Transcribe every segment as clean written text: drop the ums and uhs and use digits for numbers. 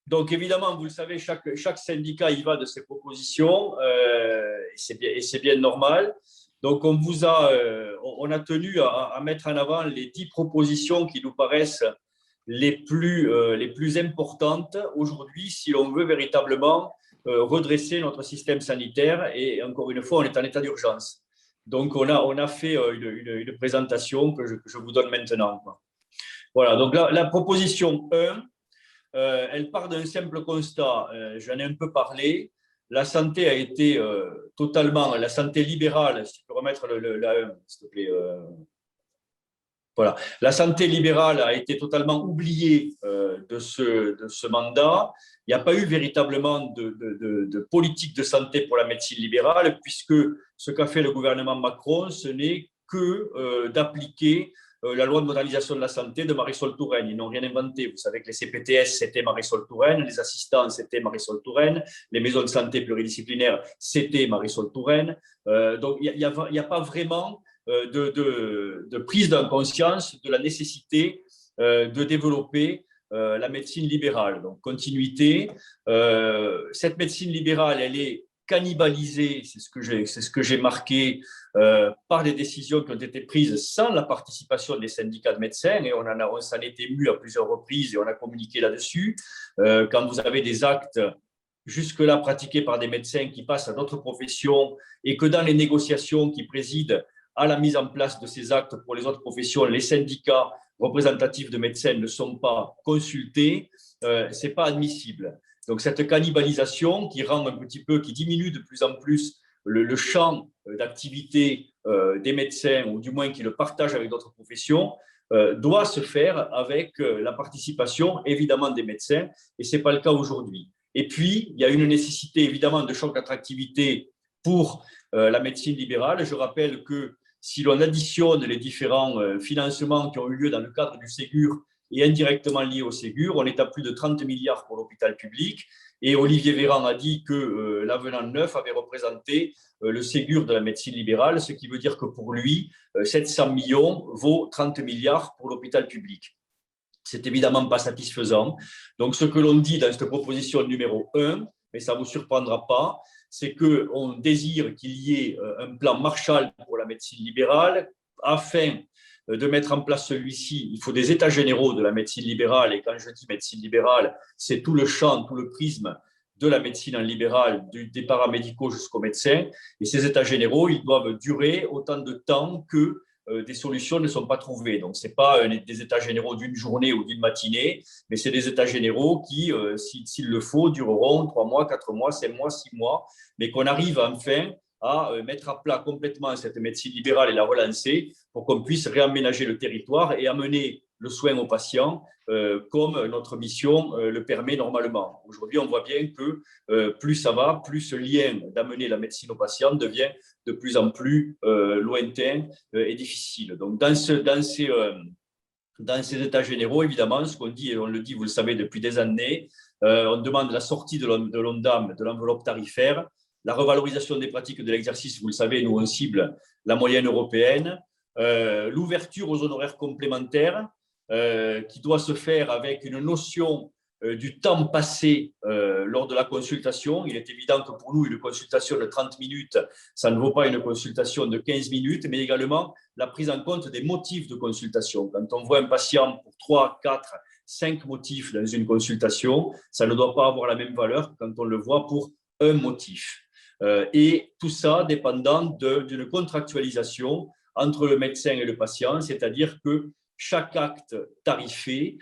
Donc, évidemment, vous le savez, chaque syndicat y va de ses propositions, et c'est bien normal. Donc, on a tenu à mettre en avant les 10 propositions qui nous paraissent les plus importantes aujourd'hui si l'on veut véritablement redresser notre système sanitaire. Et encore une fois, on est en état d'urgence. Donc, on a fait une présentation que je vous donne maintenant. Voilà, donc la proposition 1, elle part d'un simple constat, j'en ai un peu parlé. La santé a été la santé libérale, si tu peux remettre la 1, s'il te plaît. Voilà. La santé libérale a été totalement oubliée de ce mandat. Il n'y a pas eu véritablement de politique de santé pour la médecine libérale, puisque ce qu'a fait le gouvernement Macron, ce n'est que d'appliquer la loi de modernisation de la santé de Marisol Touraine. Ils n'ont rien inventé. Vous savez que les CPTS, c'était Marisol Touraine, les assistants, c'était Marisol Touraine, les maisons de santé pluridisciplinaires, c'était Marisol Touraine. Donc, il n'y a pas vraiment de prise de conscience de la nécessité de développer la médecine libérale. Donc, continuité. Cette médecine libérale, elle est cannibalisée, c'est ce que j'ai marqué, par des décisions qui ont été prises sans la participation des syndicats de médecins, et on s'en est ému à plusieurs reprises et on a communiqué là-dessus. Quand vous avez des actes jusque-là pratiqués par des médecins qui passent à d'autres professions et que dans les négociations qui président à la mise en place de ces actes pour les autres professions, les syndicats représentatifs de médecins ne sont pas consultés, ce n'est pas admissible. Donc cette cannibalisation qui diminue de plus en plus le champ d'activité des médecins, ou du moins qui le partagent avec d'autres professions, doit se faire avec la participation évidemment des médecins, et ce n'est pas le cas aujourd'hui. Et puis, il y a une nécessité évidemment de choc d'attractivité pour la médecine libérale. Je rappelle que si l'on additionne les différents financements qui ont eu lieu dans le cadre du Ségur et indirectement liés au Ségur, on est à plus de 30 milliards pour l'hôpital public. Et Olivier Véran a dit que l'avenant neuf avait représenté le Ségur de la médecine libérale, ce qui veut dire que pour lui, 700 millions vaut 30 milliards pour l'hôpital public. C'est évidemment pas satisfaisant. Donc, ce que l'on dit dans cette proposition numéro 1, mais ça ne vous surprendra pas, c'est qu'on désire qu'il y ait un plan Marshall pour la médecine libérale. Afin de mettre en place celui-ci, il faut des états généraux de la médecine libérale. Et quand je dis médecine libérale, c'est tout le champ, tout le prisme de la médecine en libéral, des paramédicaux jusqu'aux médecins. Et ces états généraux, ils doivent durer autant de temps que des solutions ne sont pas trouvées. Donc, ce n'est pas des états généraux d'une journée ou d'une matinée, mais c'est des états généraux qui, s'il le faut, dureront 3 mois, 4 mois, 5 mois, 6 mois, mais qu'on arrive enfin à mettre à plat complètement cette médecine libérale et la relancer pour qu'on puisse réaménager le territoire et amener le soin aux patients comme notre mission le permet normalement. Aujourd'hui, on voit bien que plus ça va, plus ce lien d'amener la médecine aux patients devient de plus en plus lointain et difficile. Donc, dans ces états généraux, évidemment, ce qu'on dit, et on le dit, vous le savez, depuis des années, on demande la sortie de l'ONDAM, de l'enveloppe tarifaire, la revalorisation des pratiques de l'exercice, vous le savez, nous, on cible la moyenne européenne, l'ouverture aux honoraires complémentaires, qui doit se faire avec une notion du temps passé lors de la consultation. Il est évident que pour nous, une consultation de 30 minutes, ça ne vaut pas une consultation de 15 minutes, mais également la prise en compte des motifs de consultation. Quand on voit un patient pour 3, 4, 5 motifs dans une consultation, ça ne doit pas avoir la même valeur que quand on le voit pour un motif. Et tout ça dépendant d'une contractualisation entre le médecin et le patient, c'est-à-dire que chaque acte tarifé,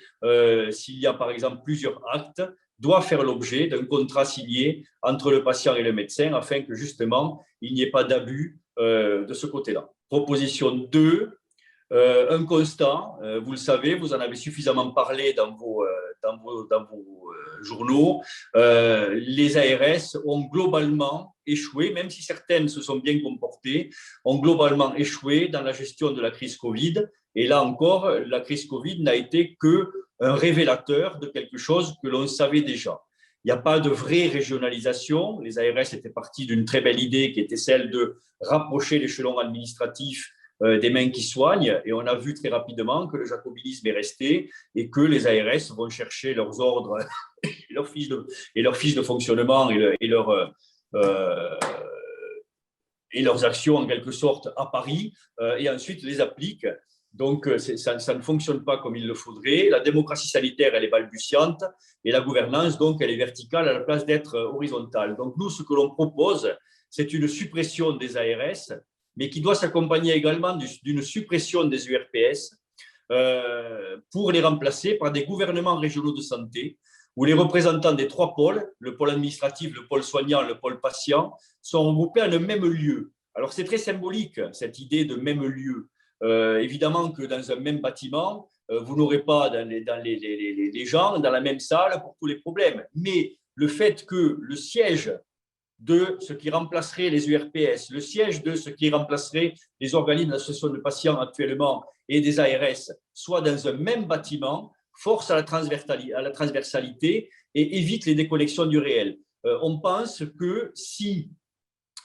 s'il y a par exemple plusieurs actes, doit faire l'objet d'un contrat signé entre le patient et le médecin afin que justement il n'y ait pas d'abus de ce côté-là. Proposition 2, un constat, vous le savez, vous en avez suffisamment parlé dans vos journaux, les ARS ont globalement échoué, même si certaines se sont bien comportées, ont globalement échoué dans la gestion de la crise Covid. Et là encore, la crise Covid n'a été qu'un révélateur de quelque chose que l'on savait déjà. Il n'y a pas de vraie régionalisation. Les ARS étaient partis d'une très belle idée qui était celle de rapprocher l'échelon administratif des mains qui soignent. Et on a vu très rapidement que le jacobinisme est resté et que les ARS vont chercher leurs ordres et leurs fiches de fonctionnement euh, et leurs actions en quelque sorte à Paris et ensuite les appliquent. Donc, ça ne fonctionne pas comme il le faudrait. La démocratie sanitaire, elle est balbutiante et la gouvernance, donc, elle est verticale à la place d'être horizontale. Donc, nous, ce que l'on propose, c'est une suppression des ARS, mais qui doit s'accompagner également d'une suppression des URPS pour les remplacer par des gouvernements régionaux de santé où les représentants des trois pôles, le pôle administratif, le pôle soignant, le pôle patient, sont regroupés en un même lieu. Alors, c'est très symbolique, cette idée de même lieu. Évidemment que dans un même bâtiment, vous n'aurez pas les gens dans la même salle pour tous les problèmes. Mais le fait que le siège de ce qui remplacerait les URPS, le siège de ce qui remplacerait les organismes d'association de patients actuellement et des ARS, soit dans un même bâtiment, force à la transversalité et évite les déconnexions du réel. On pense que si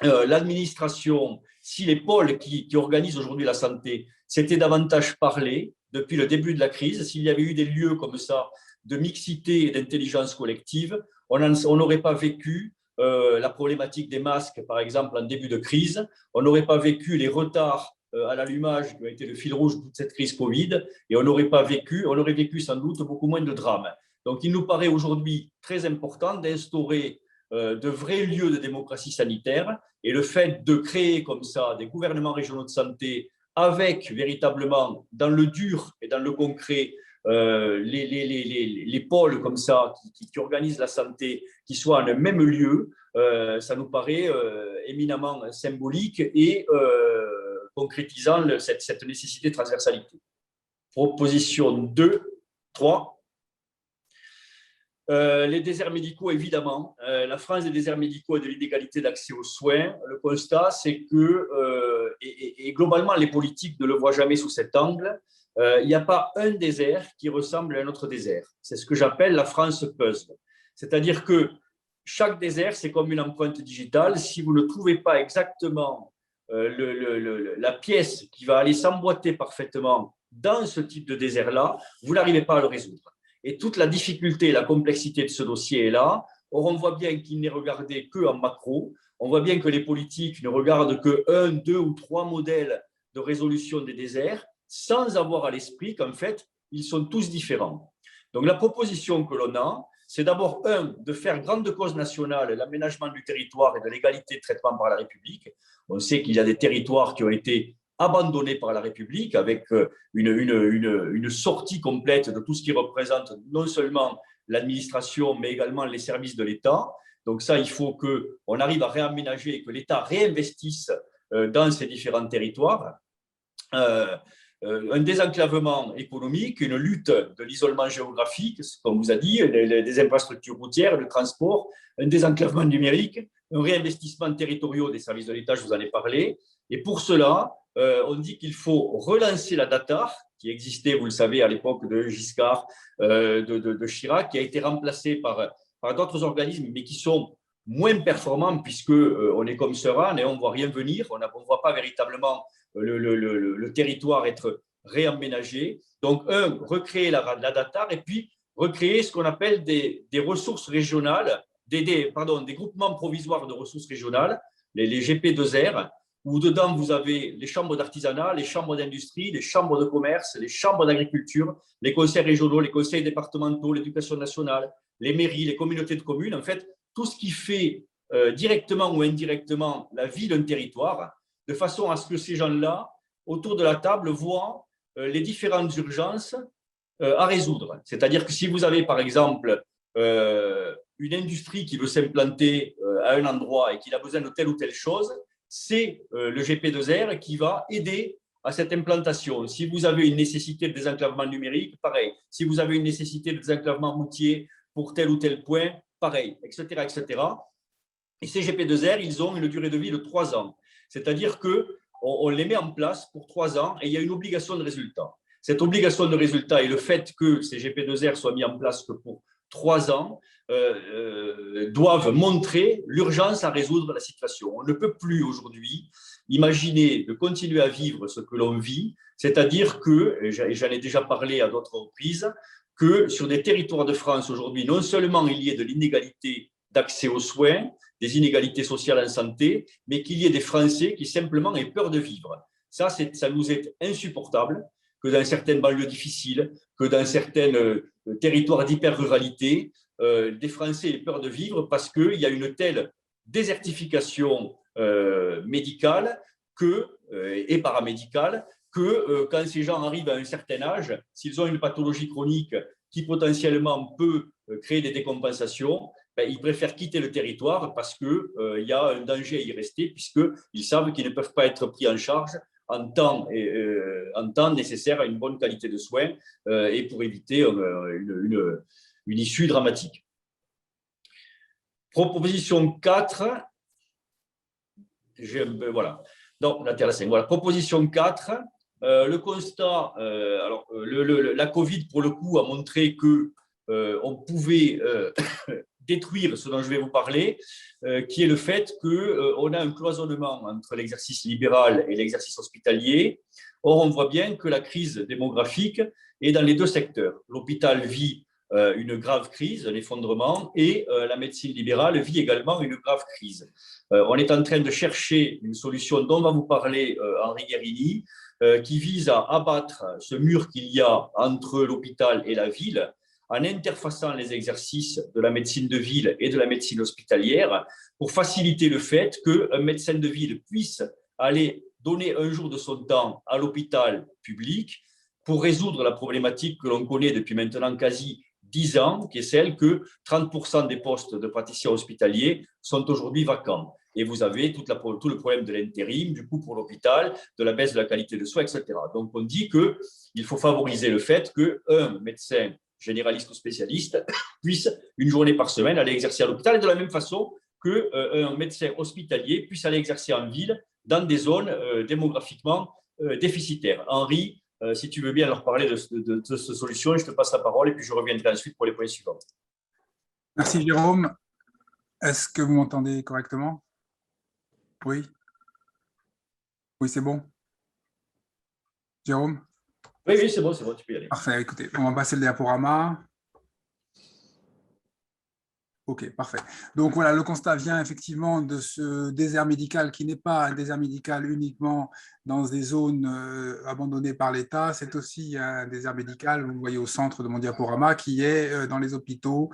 l'administration, si les pôles qui organisent aujourd'hui la santé s'étaient davantage parlé depuis le début de la crise, s'il y avait eu des lieux comme ça de mixité et d'intelligence collective, on n'aurait pas vécu la problématique des masques, par exemple, en début de crise, on n'aurait pas vécu les retards à l'allumage qui ont été le fil rouge de toute cette crise Covid, et on aurait vécu sans doute beaucoup moins de drames. Donc, il nous paraît aujourd'hui très important d'instaurer de vrais lieux de démocratie sanitaire, et le fait de créer comme ça des gouvernements régionaux de santé avec véritablement dans le dur et dans le concret les pôles comme ça qui organisent la santé, qui soient en un même lieu, ça nous paraît éminemment symbolique et concrétisant cette nécessité de transversalité. Proposition 2, 3. Les déserts médicaux, évidemment. La France des déserts médicaux et de l'inégalité d'accès aux soins. Le constat, c'est que, et globalement, les politiques ne le voient jamais sous cet angle, il n'y a pas un désert qui ressemble à un autre désert. C'est ce que j'appelle la France puzzle. C'est-à-dire que chaque désert, c'est comme une empreinte digitale. Si vous ne trouvez pas exactement la pièce qui va aller s'emboîter parfaitement dans ce type de désert-là, vous n'arrivez pas à le résoudre. Et toute la difficulté et la complexité de ce dossier est là. Or, on voit bien qu'il n'est regardé qu'en macro. On voit bien que les politiques ne regardent que 1, 2 ou 3 modèles de résolution des déserts, sans avoir à l'esprit qu'en fait, ils sont tous différents. Donc, la proposition que l'on a, c'est d'abord, de faire grande cause nationale l'aménagement du territoire et de l'égalité de traitement par la République. On sait qu'il y a des territoires qui ont été abandonnés par la République avec une sortie complète de tout ce qui représente non seulement l'administration, mais également les services de l'État. Donc ça, il faut qu'on arrive à réaménager et que l'État réinvestisse dans ces différents territoires. Un désenclavement économique, une lutte de l'isolement géographique, comme vous a dit, des infrastructures routières, le transport, un désenclavement numérique, un réinvestissement territorial des services de l'État, je vous en ai parlé. Et pour cela, on dit qu'il faut relancer la DATAR, qui existait, vous le savez, à l'époque de Giscard, de Chirac, qui a été remplacée par d'autres organismes, mais qui sont moins performants, puisqu'on est comme Seuran et on ne voit rien venir, on ne voit pas véritablement le territoire être réaménagé. Donc, recréer la DATAR et puis recréer ce qu'on appelle des ressources régionales, des groupements provisoires de ressources régionales, les GP2R, où dedans vous avez les chambres d'artisanat, les chambres d'industrie, les chambres de commerce, les chambres d'agriculture, les conseils régionaux, les conseils départementaux, l'éducation nationale, les mairies, les communautés de communes, en fait, tout ce qui fait directement ou indirectement la vie d'un territoire, de façon à ce que ces gens-là, autour de la table, voient les différentes urgences à résoudre. C'est-à-dire que si vous avez, par exemple, une industrie qui veut s'implanter à un endroit et qui a besoin de telle ou telle chose, c'est le GP2R qui va aider à cette implantation. Si vous avez une nécessité de désenclavement numérique, pareil. Si vous avez une nécessité de désenclavement routier pour tel ou tel point, pareil, etc., etc. Et ces GP2R, ils ont une durée de vie de 3 ans. C'est-à-dire qu'on les met en place pour 3 ans et il y a une obligation de résultat. Cette obligation de résultat et le fait que ces GP2R soient mis en place que pour 3 ans doivent montrer l'urgence à résoudre la situation. On ne peut plus aujourd'hui imaginer de continuer à vivre ce que l'on vit, c'est-à-dire que, et j'en ai déjà parlé à d'autres reprises, que sur des territoires de France aujourd'hui, non seulement il y ait de l'inégalité d'accès aux soins, des inégalités sociales en santé, mais qu'il y ait des Français qui simplement aient peur de vivre. Ça nous est insupportable que dans certaines banlieues difficiles, que dans certains territoires d'hyper-ruralité, des Français aient peur de vivre parce qu'il y a une telle désertification médicale et paramédicale que quand ces gens arrivent à un certain âge, s'ils ont une pathologie chronique qui potentiellement peut créer des décompensations, ben, ils préfèrent quitter le territoire parce qu'il y a un danger à y rester, puisqu'ils savent qu'ils ne peuvent pas être pris en charge en temps nécessaire à une bonne qualité de soins et pour éviter une issue dramatique. Proposition 4. Voilà. Donc, la 5. Voilà. Proposition 4. Le constat, la Covid, pour le coup, a montré qu'on pouvait détruire ce dont je vais vous parler, qui est le fait qu'on a un cloisonnement entre l'exercice libéral et l'exercice hospitalier. Or, on voit bien que la crise démographique est dans les deux secteurs. L'hôpital vit une grave crise, un effondrement, et la médecine libérale vit également une grave crise. On est en train de chercher une solution dont va vous parler Henri Guérini, qui vise à abattre ce mur qu'il y a entre l'hôpital et la ville, en interfaçant les exercices de la médecine de ville et de la médecine hospitalière pour faciliter le fait qu'un médecin de ville puisse aller donner un jour de son temps à l'hôpital public pour résoudre la problématique que l'on connaît depuis maintenant quasi 10 ans, qui est celle que 30% des postes de praticiens hospitaliers sont aujourd'hui vacants. Et vous avez tout le problème de l'intérim, du coût pour l'hôpital, de la baisse de la qualité de soins, etc. Donc, on dit qu'il faut favoriser le fait qu'un médecin généraliste ou spécialiste puisse, une journée par semaine, aller exercer à l'hôpital, et de la même façon qu'un médecin hospitalier puisse aller exercer en ville dans des zones démographiquement déficitaires. Henri, si tu veux bien leur parler de cette solution, je te passe la parole et puis je reviendrai ensuite pour les points suivants. Merci Jérôme. Est-ce que vous m'entendez correctement? Oui. Oui, c'est bon. Jérôme? Oui, c'est bon, tu peux y aller. Parfait, écoutez, on va passer le diaporama. Ok, parfait. Donc voilà, le constat vient effectivement de ce désert médical qui n'est pas un désert médical uniquement dans des zones abandonnées par l'État, c'est aussi un désert médical, vous voyez au centre de mon diaporama, qui est dans les hôpitaux,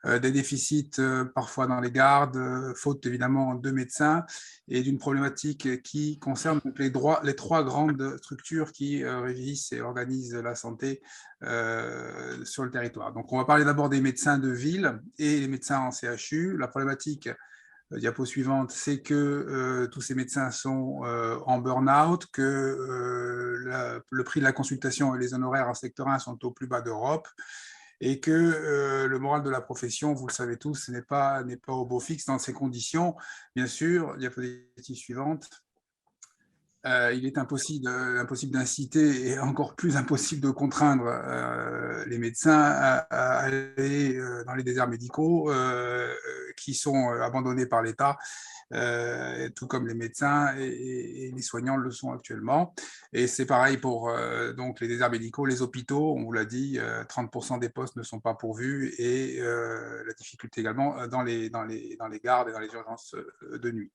des déficits parfois dans les gardes, faute évidemment de médecins, et d'une problématique qui concerne donc les trois grandes structures qui régissent et organisent la santé sur le territoire. Donc on va parler d'abord des médecins de ville et les médecins en CHU. La problématique, diapo suivante, c'est que tous ces médecins sont en burn-out, que le prix de la consultation et les honoraires en secteur 1 sont au plus bas d'Europe, et que le moral de la profession, vous le savez tous, n'est pas au beau fixe dans ces conditions. Bien sûr, diapositive suivante. Il est impossible d'inciter et encore plus impossible de contraindre les médecins à aller dans les déserts médicaux qui sont abandonnés par l'État, tout comme les médecins et les soignants le sont actuellement. Et c'est pareil pour donc les déserts médicaux, les hôpitaux, on vous l'a dit, 30% des postes ne sont pas pourvus, et la difficulté également dans les gardes et dans les urgences de nuit.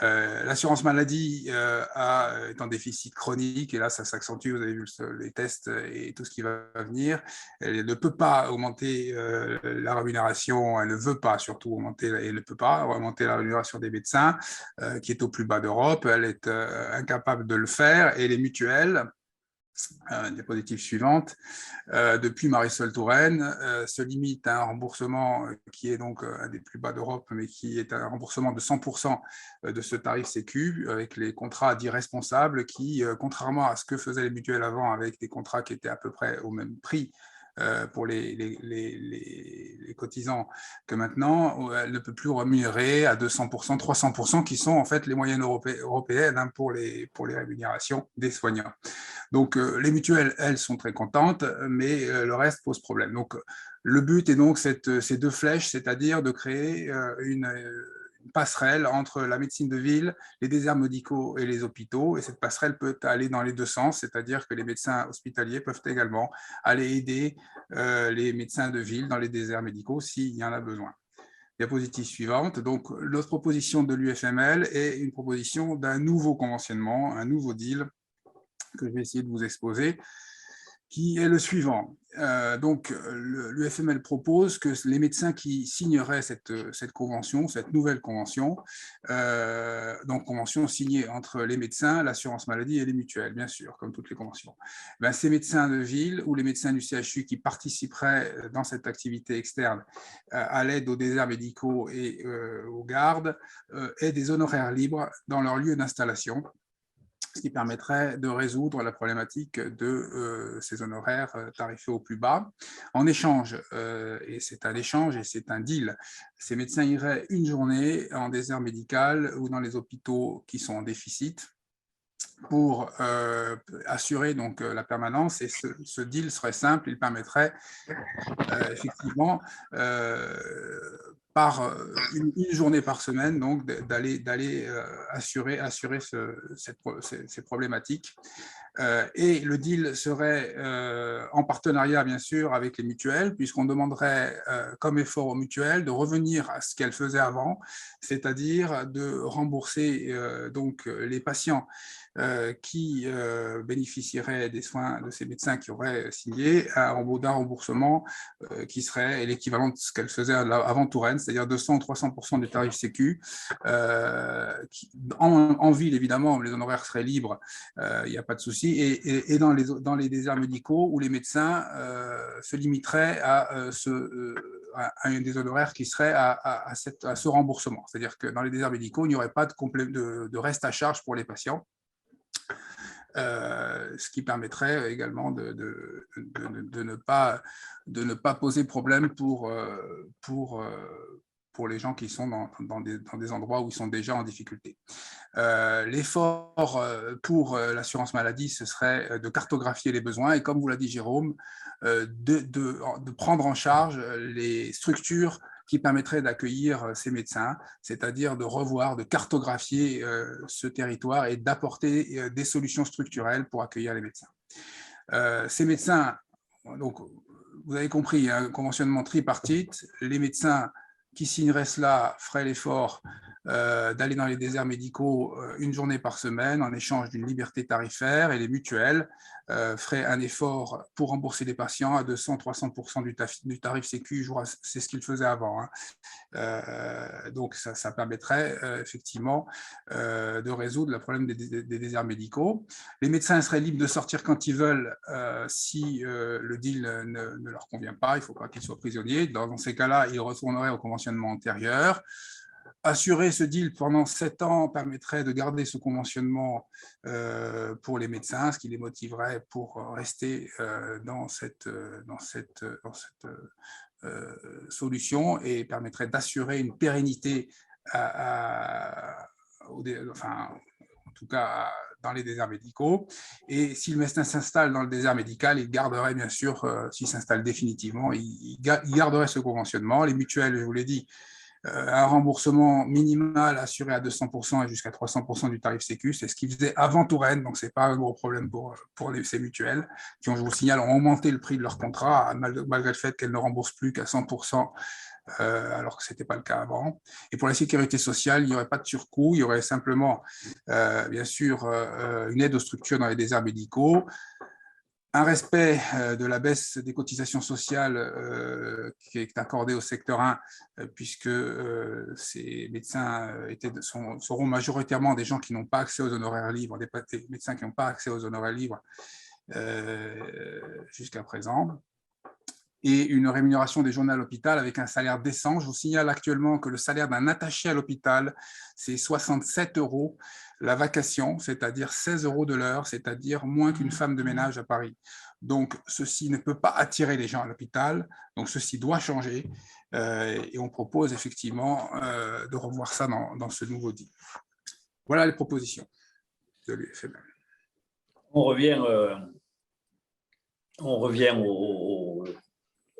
L'assurance maladie est en déficit chronique, et là ça s'accentue, vous avez vu les tests et tout ce qui va venir. Elle ne peut pas augmenter la rémunération, elle ne veut pas surtout augmenter, elle ne peut pas augmenter la rémunération des médecins, qui est au plus bas d'Europe, elle est incapable de le faire, et les mutuelles, diapositive suivante, depuis Marisol Touraine, se limite à un remboursement qui est donc un des plus bas d'Europe, mais qui est un remboursement de 100% de ce tarif Sécu, avec les contrats dits responsables qui, contrairement à ce que faisaient les mutuelles avant, avec des contrats qui étaient à peu près au même prix pour les cotisants que maintenant, elle ne peut plus rémunérer à 200%, 300%, qui sont en fait les moyennes européennes pour les rémunérations des soignants. Donc, les mutuelles, elles, sont très contentes, mais le reste pose problème. Donc, Le but est donc ces deux flèches, c'est-à-dire de créer une passerelle entre la médecine de ville, les déserts médicaux et les hôpitaux. Et cette passerelle peut aller dans les deux sens, c'est-à-dire que les médecins hospitaliers peuvent également aller aider les médecins de ville dans les déserts médicaux s'il y en a besoin. Diapositive suivante. Donc, l'autre proposition de l'UFML est une proposition d'un nouveau conventionnement, un nouveau deal que je vais essayer de vous exposer, qui est le suivant. Donc, l'UFML propose que les médecins qui signeraient cette convention, cette nouvelle convention, donc convention signée entre les médecins, l'assurance maladie et les mutuelles, bien sûr, comme toutes les conventions. Ben, ces médecins de ville ou les médecins du CHU qui participeraient dans cette activité externe à l'aide aux déserts médicaux et aux gardes aient des honoraires libres dans leur lieu d'installation, ce qui permettrait de résoudre la problématique de ces honoraires tarifés au plus bas. En échange, et c'est un échange et c'est un deal, ces médecins iraient une journée en désert médical ou dans les hôpitaux qui sont en déficit pour assurer donc la permanence, et ce deal serait simple, il permettrait effectivement par une journée par semaine, donc d'aller assurer ces problématiques. Et le deal serait en partenariat, bien sûr, avec les mutuelles, puisqu'on demanderait comme effort aux mutuelles de revenir à ce qu'elles faisaient avant, c'est-à-dire de rembourser donc les patients qui bénéficieraient des soins de ces médecins qui auraient signé d'un remboursement qui serait l'équivalent de ce qu'elle faisait avant Touraine, c'est-à-dire 200 ou 300% du tarif Sécu. En ville, évidemment, les honoraires seraient libres, il n'y a pas de souci, et dans les déserts médicaux où les médecins se limiteraient à un des honoraires qui serait à ce remboursement. C'est-à-dire que dans les déserts médicaux, il n'y aurait pas de reste à charge pour les patients. Ce qui permettrait également de ne pas poser problème pour les gens qui sont dans des endroits où ils sont déjà en difficulté. L'effort pour l'assurance maladie, ce serait de cartographier les besoins et, comme vous l'a dit Jérôme, de prendre en charge les structures qui permettrait d'accueillir ces médecins, c'est-à-dire de revoir, de cartographier ce territoire et d'apporter des solutions structurelles pour accueillir les médecins. Ces médecins, donc, vous avez compris, un conventionnement tripartite, les médecins qui signeraient cela feraient l'effort d'aller dans les déserts médicaux une journée par semaine en échange d'une liberté tarifaire, et les mutuelles feraient un effort pour rembourser les patients à 200-300% du tarif Sécu. C'est ce qu'ils faisaient avant. Donc, ça permettrait effectivement de résoudre le problème des déserts médicaux. Les médecins seraient libres de sortir quand ils veulent si le deal ne leur convient pas. Il ne faut pas qu'ils soient prisonniers. Dans ces cas-là, ils retourneraient au conventionnement antérieur. Assurer ce deal pendant 7 ans permettrait de garder ce conventionnement pour les médecins, ce qui les motiverait pour rester dans cette solution, et permettrait d'assurer une pérennité enfin, en tout cas dans les déserts médicaux. Et si le médecin s'installe dans le désert médical, il garderait, bien sûr, s'il s'installe définitivement, il garderait ce conventionnement. Les mutuelles, je vous l'ai dit, un remboursement minimal assuré à 200% et jusqu'à 300% du tarif Sécu. C'est ce qu'ils faisaient avant Touraine, donc ce n'est pas un gros problème pour ces mutuelles, qui, je vous signale, ont augmenté le prix de leur contrat, malgré le fait qu'elles ne remboursent plus qu'à 100%, alors que ce n'était pas le cas avant. Et pour la sécurité sociale, il n'y aurait pas de surcoût, il y aurait simplement, bien sûr, une aide aux structures dans les déserts médicaux, un respect de la baisse des cotisations sociales qui est accordée au secteur 1, puisque ces médecins seront majoritairement des gens qui n'ont pas accès aux honoraires libres, des médecins qui n'ont pas accès aux honoraires libres jusqu'à présent, et une rémunération des journées à l'hôpital avec un salaire décent. Je vous signale actuellement que le salaire d'un attaché à l'hôpital, c'est 67 € la vacation, c'est-à-dire 16 € de l'heure, c'est-à-dire moins qu'une femme de ménage à Paris. Donc, ceci ne peut pas attirer les gens à l'hôpital, donc ceci doit changer, et on propose effectivement de revoir ça dans ce nouveau deal. Voilà les propositions de l'UFML. On revient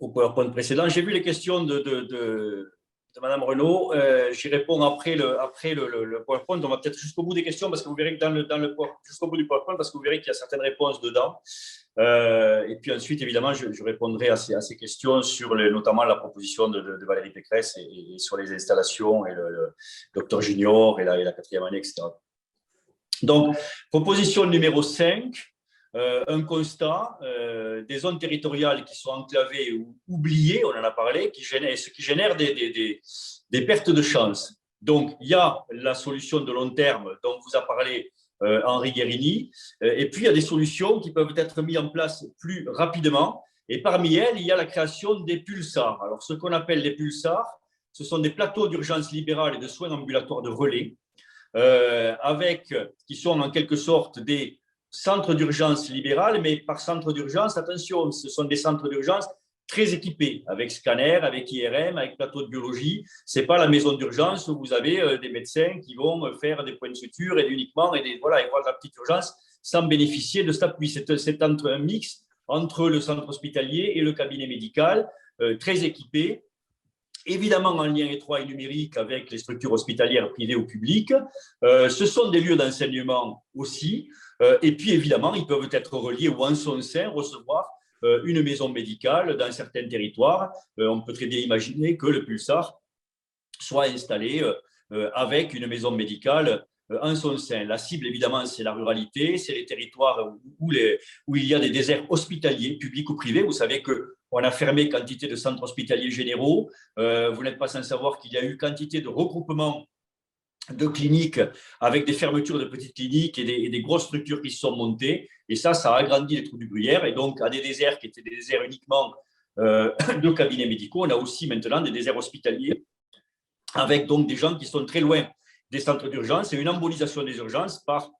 au PowerPoint précédent. J'ai vu les questions de Mme Renaud. J'y réponds après le PowerPoint. On va peut-être jusqu'au bout des questions parce que vous verrez que jusqu'au bout du PowerPoint, parce que vous verrez qu'il y a certaines réponses dedans. Et puis ensuite, évidemment, je répondrai à ces questions sur notamment la proposition de Valérie Pécresse et sur les installations et le docteur junior et la quatrième année, etc. Donc, proposition numéro 5. Un constat des zones territoriales qui sont enclavées ou oubliées, on en a parlé, ce qui génère des pertes de chance. Donc, il y a la solution de long terme dont vous a parlé Henri Guérini, et puis il y a des solutions qui peuvent être mises en place plus rapidement, et parmi elles, il y a la création des pulsars. Alors, ce qu'on appelle les pulsars, ce sont des plateaux d'urgence libérale et de soins ambulatoires de relais, qui sont en quelque sorte des centres d'urgence libérales, mais par centre d'urgence, attention, ce sont des centres d'urgence très équipés, avec scanner, avec IRM, avec plateau de biologie. Ce n'est pas la maison d'urgence où vous avez des médecins qui vont faire des points de suture et uniquement et voir la petite urgence sans bénéficier de cet appui. C'est un mix entre le centre hospitalier et le cabinet médical, très équipé, évidemment en lien étroit et numérique avec les structures hospitalières privées ou publiques. Ce sont des lieux d'enseignement aussi. Et puis, évidemment, ils peuvent être reliés ou en son sein recevoir une maison médicale dans certains territoires. On peut très bien imaginer que le pulsar soit installé avec une maison médicale en son sein. La cible, évidemment, c'est la ruralité, c'est les territoires où il y a des déserts hospitaliers, publics ou privés. Vous savez qu'on a fermé quantité de centres hospitaliers généraux. Vous n'êtes pas sans savoir qu'il y a eu quantité de regroupements de cliniques avec des fermetures de petites cliniques et des grosses structures qui se sont montées. Et ça a agrandi les trous du Gruyère. Et donc, à des déserts qui étaient des déserts uniquement de cabinets médicaux, on a aussi maintenant des déserts hospitaliers avec donc des gens qui sont très loin des centres d'urgence et une embolisation des urgences par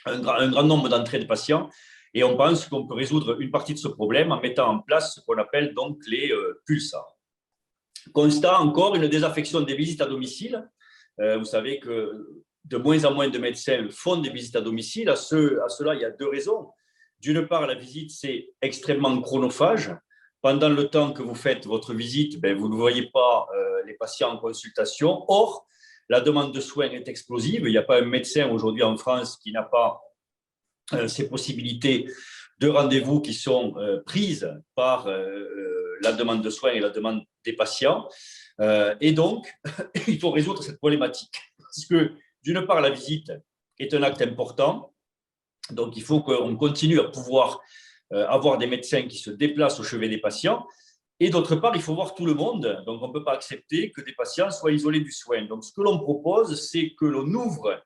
un grand nombre d'entrées de patients. Et on pense qu'on peut résoudre une partie de ce problème en mettant en place ce qu'on appelle donc les pulsars. Constat encore, une désaffection des visites à domicile. Vous savez que de moins en moins de médecins font des visites à domicile. À cela, il y a deux raisons. D'une part, la visite, c'est extrêmement chronophage. Pendant le temps que vous faites votre visite, vous ne voyez pas les patients en consultation. Or, la demande de soins est explosive. Il n'y a pas un médecin aujourd'hui en France qui n'a pas ces possibilités de rendez-vous qui sont prises par la demande de soins et la demande des patients. Et donc, il faut résoudre cette problématique. Parce que, d'une part, la visite est un acte important. Donc, il faut qu'on continue à pouvoir avoir des médecins qui se déplacent au chevet des patients. Et d'autre part, il faut voir tout le monde. Donc, on ne peut pas accepter que des patients soient isolés du soin. Donc, ce que l'on propose, c'est que l'on ouvre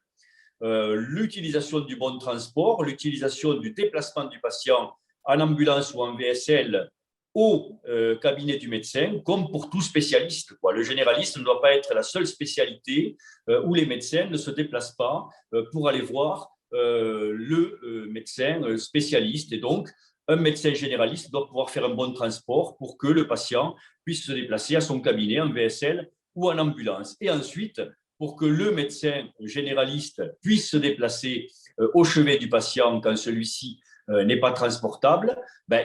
l'utilisation du bon transport, l'utilisation du déplacement du patient en ambulance ou en VSL au cabinet du médecin, comme pour tout spécialiste. Le généraliste ne doit pas être la seule spécialité où les médecins ne se déplacent pas pour aller voir le médecin spécialiste. Et donc, un médecin généraliste doit pouvoir faire un bon transport pour que le patient puisse se déplacer à son cabinet en VSL ou en ambulance. Et ensuite, pour que le médecin généraliste puisse se déplacer au chevet du patient quand celui-ci n'est pas transportable,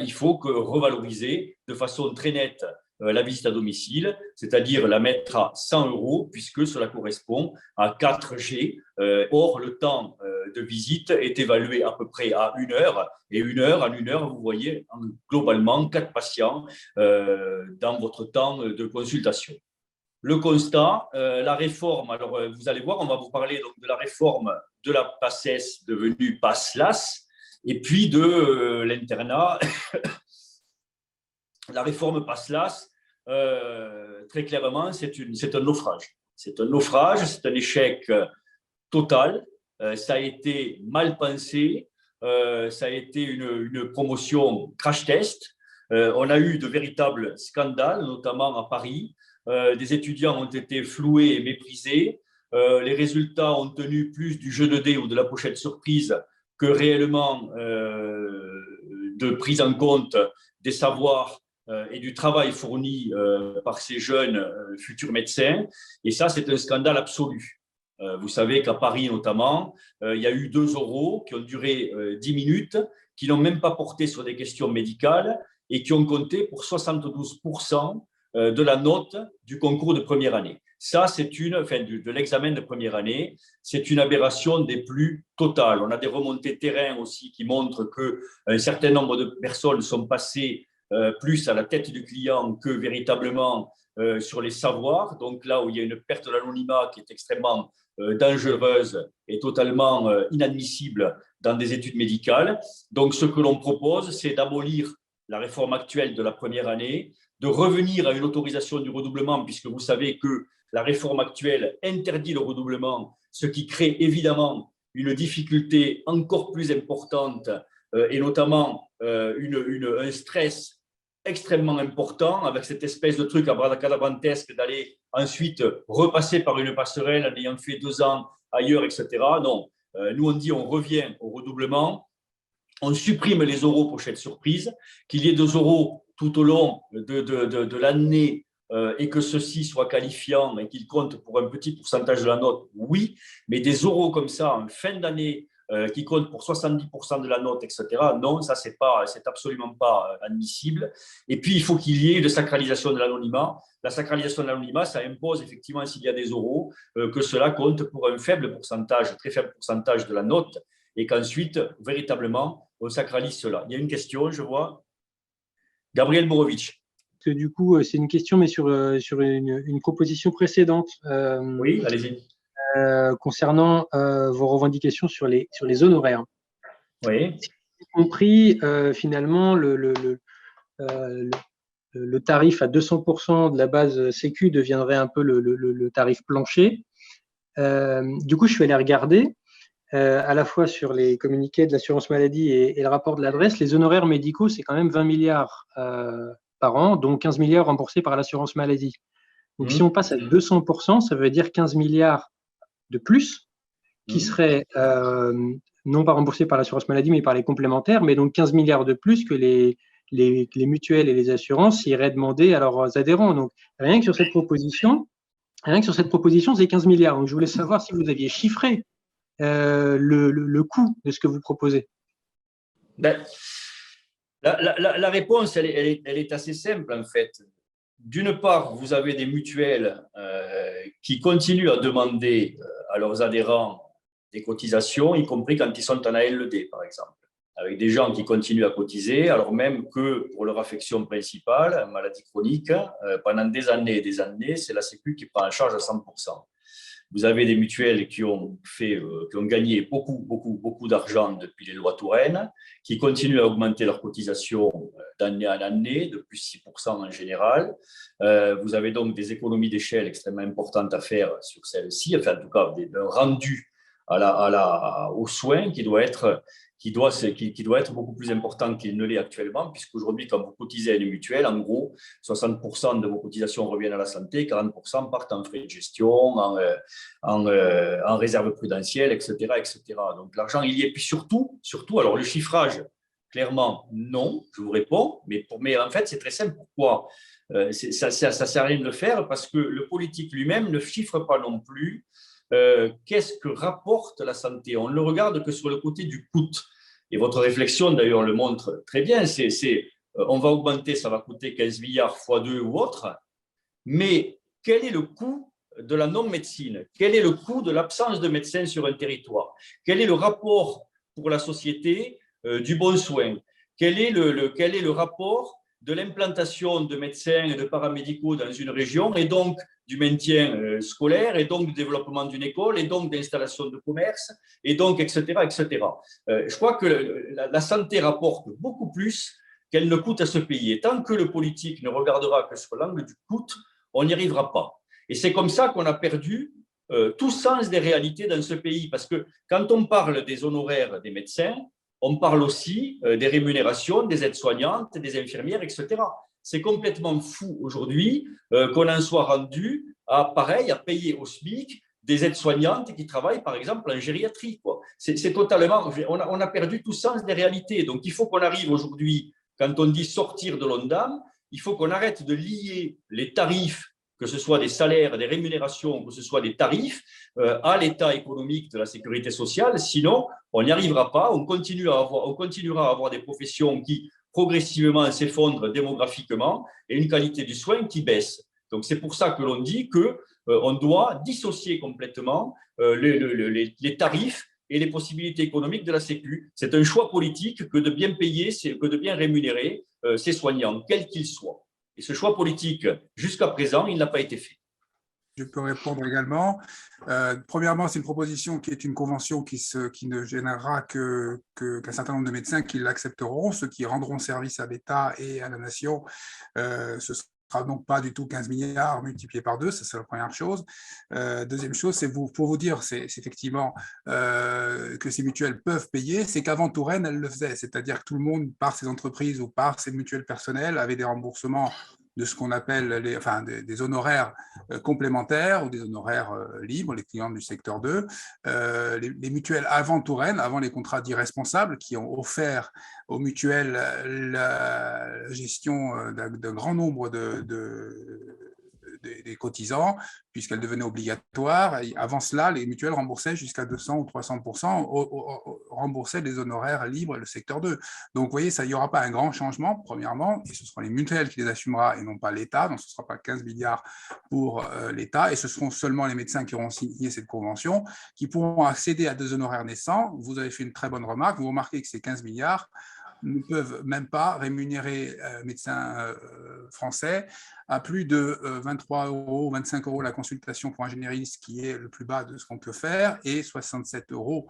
il faut revaloriser de façon très nette la visite à domicile, c'est-à-dire la mettre à 100 € puisque cela correspond à 4 G. Or, le temps de visite est évalué à peu près à 1 heure. Et en une heure, vous voyez globalement 4 patients dans votre temps de consultation. Le constat, la réforme, alors vous allez voir, on va vous parler donc de la réforme de la PACES devenue PASLAS et puis de l'internat. La réforme PASLAS, très clairement, c'est un naufrage. C'est un naufrage, c'est un échec total. Ça a été mal pensé, ça a été une promotion crash test. On a eu de véritables scandales, notamment à Paris. Des étudiants ont été floués et méprisés. Les résultats ont tenu plus du jeu de dés ou de la pochette surprise que réellement de prise en compte des savoirs et du travail fourni par ces jeunes futurs médecins. Et ça, c'est un scandale absolu. Vous savez qu'à Paris notamment, il y a eu 2 oraux qui ont duré 10 minutes, qui n'ont même pas porté sur des questions médicales et qui ont compté pour 72% de la note du concours de première année. Ça, c'est de l'examen de première année, c'est une aberration des plus totales. On a des remontées terrain aussi qui montrent qu'un certain nombre de personnes sont passées plus à la tête du client que véritablement sur les savoirs. Donc là où il y a une perte de l'anonymat qui est extrêmement dangereuse et totalement inadmissible dans des études médicales. Donc ce que l'on propose, c'est d'abolir la réforme actuelle de la première année, de revenir à une autorisation du redoublement, puisque vous savez que la réforme actuelle interdit le redoublement, ce qui crée évidemment une difficulté encore plus importante et notamment un stress extrêmement important avec cette espèce de truc abracadabrantesque d'aller ensuite repasser par une passerelle en ayant fait 2 ans ailleurs, etc. Non, nous on dit on revient au redoublement, on supprime les oraux pochettes surprise, qu'il y ait 2 oraux tout au long de l'année et que ceci soit qualifiant et qu'il compte pour un petit pourcentage de la note, oui, mais des oraux comme ça en fin d'année qui comptent pour 70% de la note, etc., non, ça, c'est absolument pas admissible. Et puis, il faut qu'il y ait de sacralisation de l'anonymat. La sacralisation de l'anonymat, ça impose effectivement, s'il y a des oraux, que cela compte pour un faible pourcentage, très faible pourcentage de la note, et qu'ensuite, véritablement, on sacralise cela. Il y a une question, je vois. Gabriel Borovic. Du coup, c'est une question, mais sur une proposition précédente. Oui, allez-y. Concernant vos revendications sur les honoraires. Oui. Y compris, finalement, le tarif à 200% de la base Sécu deviendrait un peu le tarif plancher. Du coup, je suis allé regarder à la fois sur les communiqués de l'assurance maladie et le rapport de l'adresse. Les honoraires médicaux, c'est quand même 20 milliards par an, dont 15 milliards remboursés par l'assurance maladie. Donc, si on passe à 200%, ça veut dire 15 milliards de plus qui seraient non pas remboursés par l'assurance maladie, mais par les complémentaires, mais donc 15 milliards de plus que les mutuelles et les assurances iraient demander à leurs adhérents. Donc, rien que sur cette proposition, c'est 15 milliards. Donc, je voulais savoir si vous aviez chiffré le coût de ce que vous proposez. Ben, la réponse, elle est assez simple, en fait. D'une part, vous avez des mutuelles qui continuent à demander à leurs adhérents des cotisations, y compris quand ils sont en ALD, par exemple, avec des gens qui continuent à cotiser, alors même que pour leur affection principale, maladie chronique, pendant des années et des années, c'est la Sécu qui prend en charge à 100%. Vous avez des mutuelles qui ont gagné beaucoup d'argent depuis les lois Touraine, qui continuent à augmenter leurs cotisations d'année en année, de plus 6% en général. Vous avez donc des économies d'échelle extrêmement importantes à faire sur celles-ci, enfin en tout cas un rendu aux soins qui doit être beaucoup plus important qu'il ne l'est actuellement, puisqu'aujourd'hui, quand vous cotisez à une mutuelle, en gros, 60% de vos cotisations reviennent à la santé, 40% partent en frais de gestion, en réserve prudentielle, etc., etc. Donc l'argent, il y est. Puis surtout, alors le chiffrage, clairement, non, je vous réponds, mais en fait, c'est très simple. Pourquoi ça ne sert à rien de le faire, parce que le politique lui-même ne chiffre pas non plus qu'est-ce que rapporte la santé. On ne le regarde que sur le côté du coût. Et votre réflexion, d'ailleurs, le montre très bien. On va augmenter, ça va coûter 15 milliards fois 2 ou autre. Mais quel est le coût de la non-médecine? Quel est le coût de l'absence de médecins sur un territoire? Quel est le rapport pour la société du bon soin? Quel est le rapport de l'implantation de médecins et de paramédicaux dans une région, et donc du maintien scolaire, et donc du développement d'une école, et donc d'installation de commerce, et donc, etc., etc. Je crois que la santé rapporte beaucoup plus qu'elle ne coûte à ce pays. Et tant que le politique ne regardera que sur l'angle du coût, on n'y arrivera pas. Et c'est comme ça qu'on a perdu tout sens des réalités dans ce pays. Parce que quand on parle des honoraires des médecins, on parle aussi des rémunérations des aides-soignantes, des infirmières, etc. C'est complètement fou aujourd'hui qu'on en soit rendu à payer au SMIC des aides-soignantes qui travaillent, par exemple, en gériatrie. C'est totalement… On a perdu tout sens des réalités. Donc, il faut qu'on arrive aujourd'hui, quand on dit sortir de l'ONDAM, il faut qu'on arrête de lier les tarifs, que ce soit des salaires, des rémunérations, que ce soit des tarifs, à l'état économique de la sécurité sociale. Sinon, on n'y arrivera pas. On continuera à avoir des professions qui progressivement s'effondre démographiquement et une qualité du soin qui baisse. Donc, c'est pour ça que l'on dit qu'on doit dissocier complètement les tarifs et les possibilités économiques de la Sécu. C'est un choix politique que de bien payer, que de bien rémunérer ces soignants, quels qu'ils soient. Et ce choix politique, jusqu'à présent, il n'a pas été fait. Je peux répondre également. Premièrement, c'est une proposition qui est une convention qui ne générera qu'un certain nombre de médecins qui l'accepteront, ceux qui rendront service à l'État et à la nation. Ce sera donc pas du tout 15 milliards multipliés par 2, ça c'est la première chose. Deuxième chose, c'est pour vous dire, c'est effectivement que ces mutuelles peuvent payer, c'est qu'avant Touraine, elles le faisaient, c'est-à-dire que tout le monde, par ses entreprises ou par ses mutuelles personnelles, avait des remboursements de ce qu'on appelle des honoraires complémentaires ou des honoraires libres, les clients du secteur 2. Les mutuelles avant Touraine, avant les contrats dits responsables, qui ont offert aux mutuelles la gestion d'un grand nombre des cotisants, puisqu'elle devenait obligatoire. Avant cela, les mutuelles remboursaient jusqu'à 200 ou 300%, remboursaient les honoraires libres et le secteur 2. Donc, vous voyez, il n'y aura pas un grand changement, premièrement, et ce seront les mutuelles qui les assumera et non pas l'État. Donc, ce ne sera pas 15 milliards pour l'État, et ce seront seulement les médecins qui auront signé cette convention qui pourront accéder à des honoraires naissants. Vous avez fait une très bonne remarque. Vous remarquez que ces 15 milliards ne peuvent même pas rémunérer médecins français à plus de 23 €, 25 € la consultation pour un généraliste, qui est le plus bas de ce qu'on peut faire, et 67 €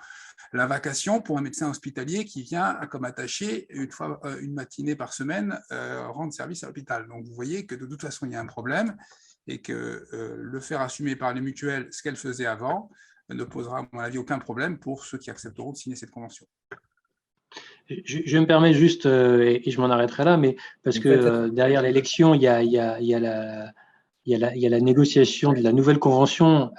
la vacation pour un médecin hospitalier qui vient comme attaché une matinée par semaine rendre service à l'hôpital. Donc vous voyez que de toute façon il y a un problème et que le faire assumer par les mutuelles, ce qu'elles faisaient avant, ne posera à mon avis aucun problème pour ceux qui accepteront de signer cette convention. Je me permets juste, et je m'en arrêterai là, mais parce que derrière l'élection, il y a la négociation de la nouvelle convention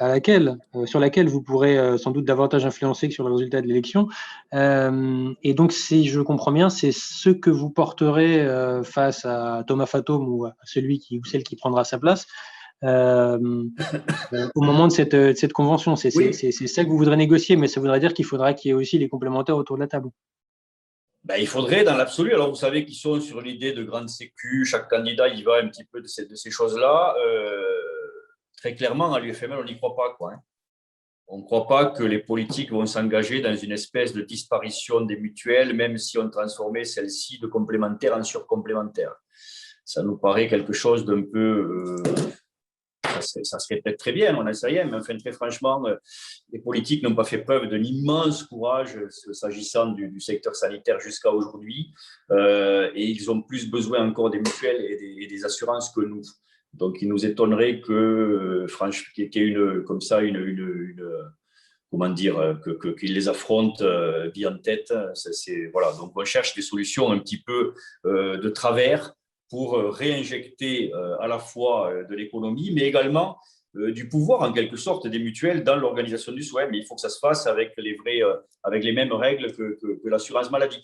sur laquelle vous pourrez sans doute davantage influencer que sur le résultat de l'élection. Et donc, si je comprends bien, c'est ce que vous porterez face à Thomas Fatome ou à celui ou celle qui prendra sa place au moment de cette convention. C'est ça que vous voudrez négocier, mais ça voudrait dire qu'il faudra qu'il y ait aussi les complémentaires autour de la table. Il faudrait, dans l'absolu, alors vous savez qu'ils sont sur l'idée de grande sécu, chaque candidat y va un petit peu de ces choses-là. Très clairement, à l'UFML, on n'y croit pas, quoi, hein. On ne croit pas que les politiques vont s'engager dans une espèce de disparition des mutuelles, même si on transformait celles-ci de complémentaires en surcomplémentaires. Ça nous paraît quelque chose d'un peu… ça serait peut-être très bien, on n'en sait rien, mais enfin, très franchement, les politiques n'ont pas fait preuve d'un immense courage s'agissant du secteur sanitaire jusqu'à aujourd'hui, et ils ont plus besoin encore des mutuelles et des assurances que nous. Donc, il nous étonnerait qu'il y ait qu'ils les affrontent bien en tête. Voilà. Donc, on cherche des solutions un petit peu de travers pour réinjecter à la fois de l'économie, mais également du pouvoir, en quelque sorte, des mutuelles dans l'organisation du soin. Mais il faut que ça se fasse avec les mêmes règles que l'assurance maladie.